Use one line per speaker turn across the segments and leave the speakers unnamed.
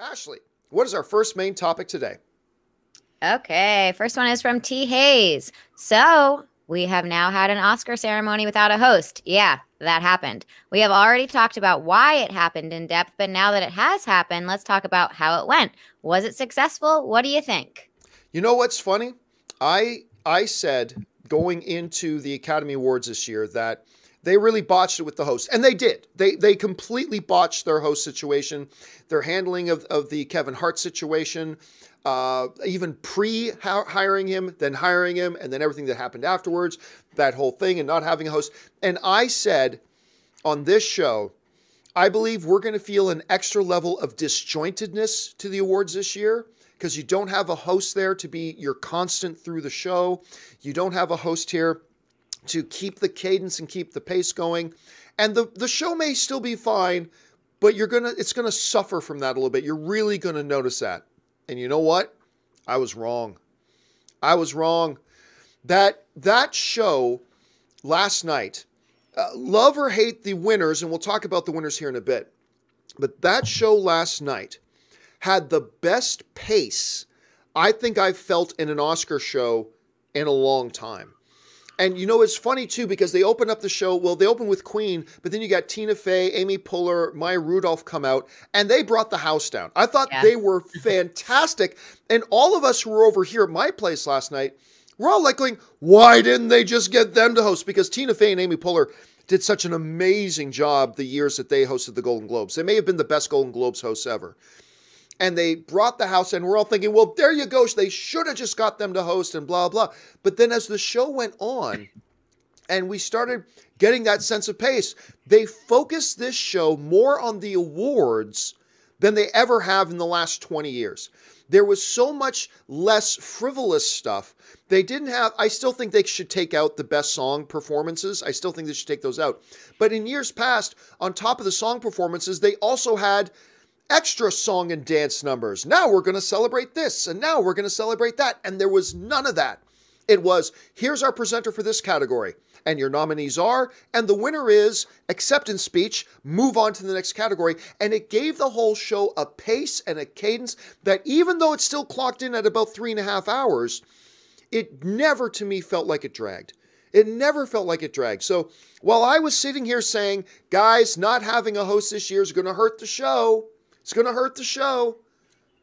Ashley, what is our first main topic today?
Okay, first one is from T. Hayes. So we have now had an Oscar ceremony without a host. Yeah, that happened. We have already talked about why it happened in depth, but now that it has happened, let's talk about how it went. Was it successful? What do you think?
You know what's funny? I said going into the Academy Awards this year that they really botched it with the host, and they did. They completely botched their host situation, their handling of the Kevin Hart situation, even pre-hiring him, then hiring him, and then everything that happened afterwards, that whole thing, and not having a host. And I said on this show, I believe we're going to feel an extra level of disjointedness to the awards this year because you don't have a host there to be your constant through the show. You don't have a host here to keep the cadence and keep the pace going. And the show may still be fine, but it's gonna suffer from that a little bit. You're really gonna notice that. And you know what? I was wrong. I was wrong. That show last night, love or hate the winners, and we'll talk about the winners here in a bit. But that show last night had the best pace I think I've felt in an Oscar show in a long time. And you know, it's funny too, because they open up the show. Well, they open with Queen, but then you got Tina Fey, Amy Poehler, Maya Rudolph come out, and they brought the house down. I thought they were fantastic. And all of us who were over here at my place last night, we're all like going, why didn't they just get them to host? Because Tina Fey and Amy Poehler did such an amazing job the years that they hosted the Golden Globes. They may have been the best Golden Globes hosts ever. And they brought the house in. We're all thinking, well, there you go. They should have just got them to host and blah, blah. But then as the show went on and we started getting that sense of pace, they focused this show more on the awards than they ever have in the last 20 years. There was so much less frivolous stuff. They didn't have, I still think they should take out the best song performances. I still think they should take those out. But in years past, on top of the song performances, they also had extra song and dance numbers. Now we're going to celebrate this, and now we're going to celebrate that. And there was none of that. It was, here's our presenter for this category, and your nominees are, and the winner is acceptance speech, move on to the next category. And it gave the whole show a pace and a cadence that even though it still clocked in at about 3.5 hours, it never to me felt like it dragged. It never felt like it dragged. So while I was sitting here saying, guys, not having a host this year is going to hurt the show, it's going to hurt the show,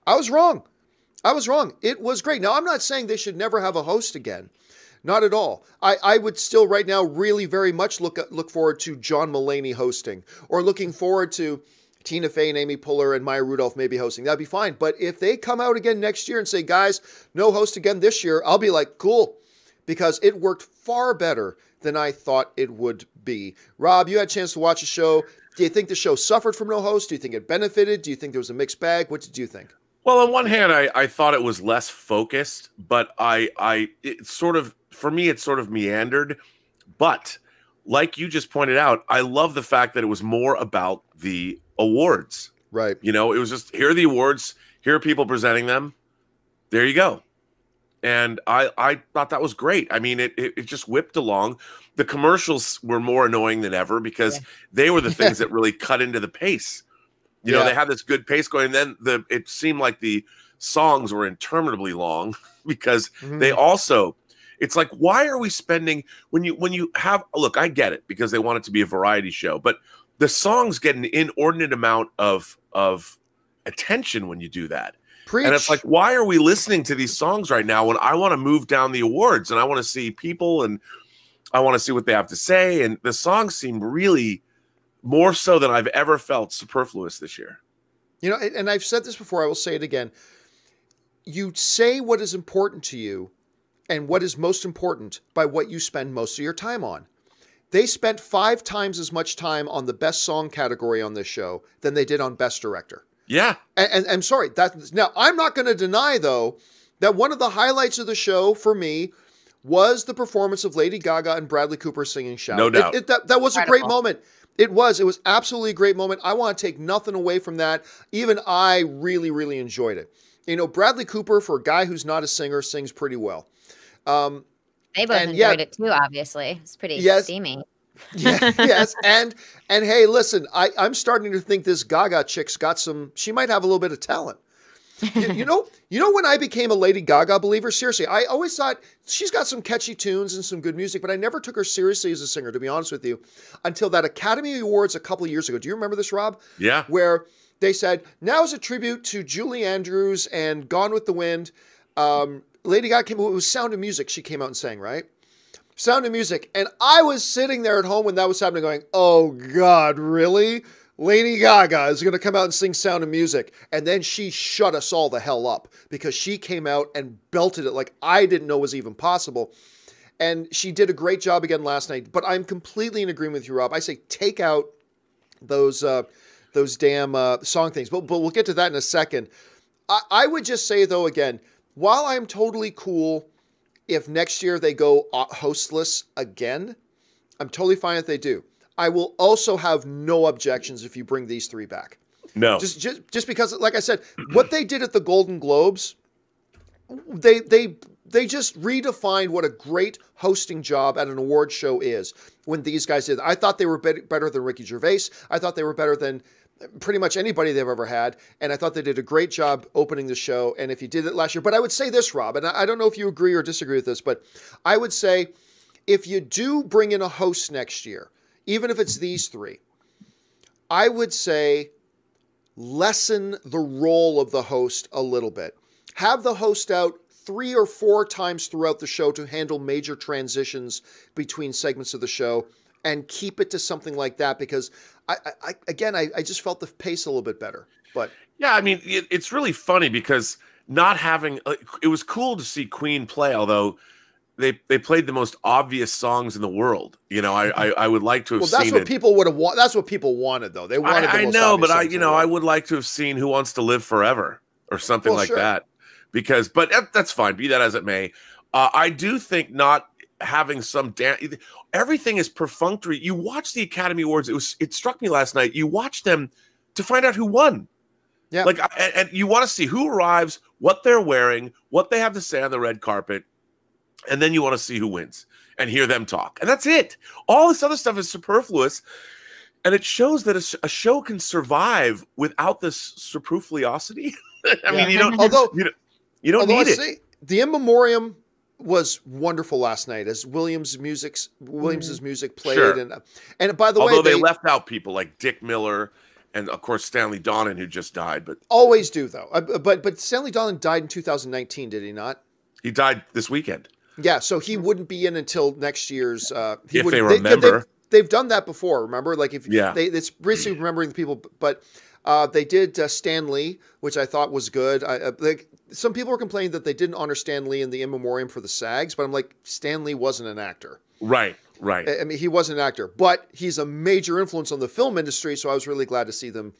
I was wrong. I was wrong. It was great. Now, I'm not saying they should never have a host again. Not at all. I would still right now really very much look forward to John Mulaney hosting, or looking forward to Tina Fey and Amy Poehler and Maya Rudolph maybe hosting. That'd be fine. But if they come out again next year and say, guys, no host again this year, I'll be like, cool, because it worked far better than I thought it would be. Rob, you had a chance to watch the show. Do you think the show suffered from no host? Do you think it benefited? Do you think there was a mixed bag? What did you think?
Well, on one hand, I thought it was less focused, but it sort of, for me, it sort of meandered. But like you just pointed out, I love the fact that it was more about the awards.
Right.
You know, it was just, here are the awards, here are people presenting them. There you go. And I thought that was great. I mean, it just whipped along. The commercials were more annoying than ever because they were the things that really cut into the pace. You know, they had this good pace going. And then it seemed like the songs were interminably long because they also, it's like, why are we spending, when you have, look, I get it because they want it to be a variety show, but the songs get an inordinate amount of attention when you do that.
Preach.
And it's like, why are we listening to these songs right now when I want to move down the awards and I want to see people and I want to see what they have to say? And the songs seem really more so than I've ever felt superfluous this year.
You know, and I've said this before, I will say it again. You say what is important to you and what is most important by what you spend most of your time on. They spent 5 times as much time on the best song category on this show than they did on best director.
Yeah.
And I'm sorry. Now, I'm not going to deny, though, that one of the highlights of the show for me was the performance of Lady Gaga and Bradley Cooper singing Shout.
No doubt.
That was a great moment. It was absolutely a great moment. I want to take nothing away from that. Even I really, really enjoyed it. You know, Bradley Cooper, for a guy who's not a singer, sings pretty well.
They both enjoyed it too, obviously. It's pretty steamy.
Yeah, yes, and hey, listen, I'm starting to think this Gaga chick's got some. She might have a little bit of talent. You know, when I became a Lady Gaga believer, seriously, I always thought she's got some catchy tunes and some good music, but I never took her seriously as a singer, to be honest with you, until that Academy Awards a couple of years ago. Do you remember this, Rob?
Yeah.
Where they said, now is a tribute to Julie Andrews and Gone with the Wind. Lady Gaga it was Sound of Music she came out and sang, right? Sound of Music. And I was sitting there at home when that was happening going, oh God, really? Lady Gaga is going to come out and sing Sound of Music. And then she shut us all the hell up because she came out and belted it like I didn't know was even possible. And she did a great job again last night. But I'm completely in agreement with you, Rob. I say take out those damn song things. But we'll get to that in a second. I would just say, though, again, while I'm totally cool if next year they go hostless again, I'm totally fine if they do. I will also have no objections if you bring these three back.
No.
Just because, like I said, what they did at the Golden Globes, they just redefined what a great hosting job at an award show is when these guys did. I thought they were better than Ricky Gervais. I thought they were better than pretty much anybody they've ever had. And I thought they did a great job opening the show. And if you did it last year, but I would say this, Rob, and I don't know if you agree or disagree with this, but I would say if you do bring in a host next year, even if it's these three, I would say lessen the role of the host a little bit. Have the host out 3 or 4 times throughout the show to handle major transitions between segments of the show and keep it to something like that because I just felt the pace a little bit better. But
yeah, I mean, it's really funny because not having it was cool to see Queen play, although they played the most obvious songs in the world. You know, I would like to have seen.
That's what people would have wanted. That's what people wanted, though. They wanted.
I know, but I would like to have seen Who Wants to Live Forever or something like that. Because, but that's fine. Be that as it may, I do think not having some everything is perfunctory. You watch the Academy Awards. It struck me last night. You watch them to find out who won. Yeah, like and you want to see who arrives, what they're wearing, what they have to say on the red carpet. And then you want to see who wins and hear them talk. And that's it. All this other stuff is superfluous. And it shows that a show can survive without this superfluosity. I mean, you don't need it.
The In Memoriam was wonderful last night as Williams' music played. Sure. And by the way,
they left out people like Dick Miller and, of course, Stanley Donen, who just died. But
always do, though. But Stanley Donen died in 2019, did he not?
He died this weekend.
Yeah, so he wouldn't be in until next year's.
If they remember,
they've done that before. Remember, like it's basically remembering the people. But they did Stan Lee, which I thought was good. Like some people were complaining that they didn't honor Stan Lee in the In Memoriam for the SAGs, but I'm like, Stan Lee wasn't an actor.
Right.
I mean, he wasn't an actor, but he's a major influence on the film industry. So I was really glad to see them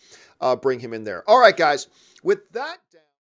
bring him in there. All right, guys, with that down.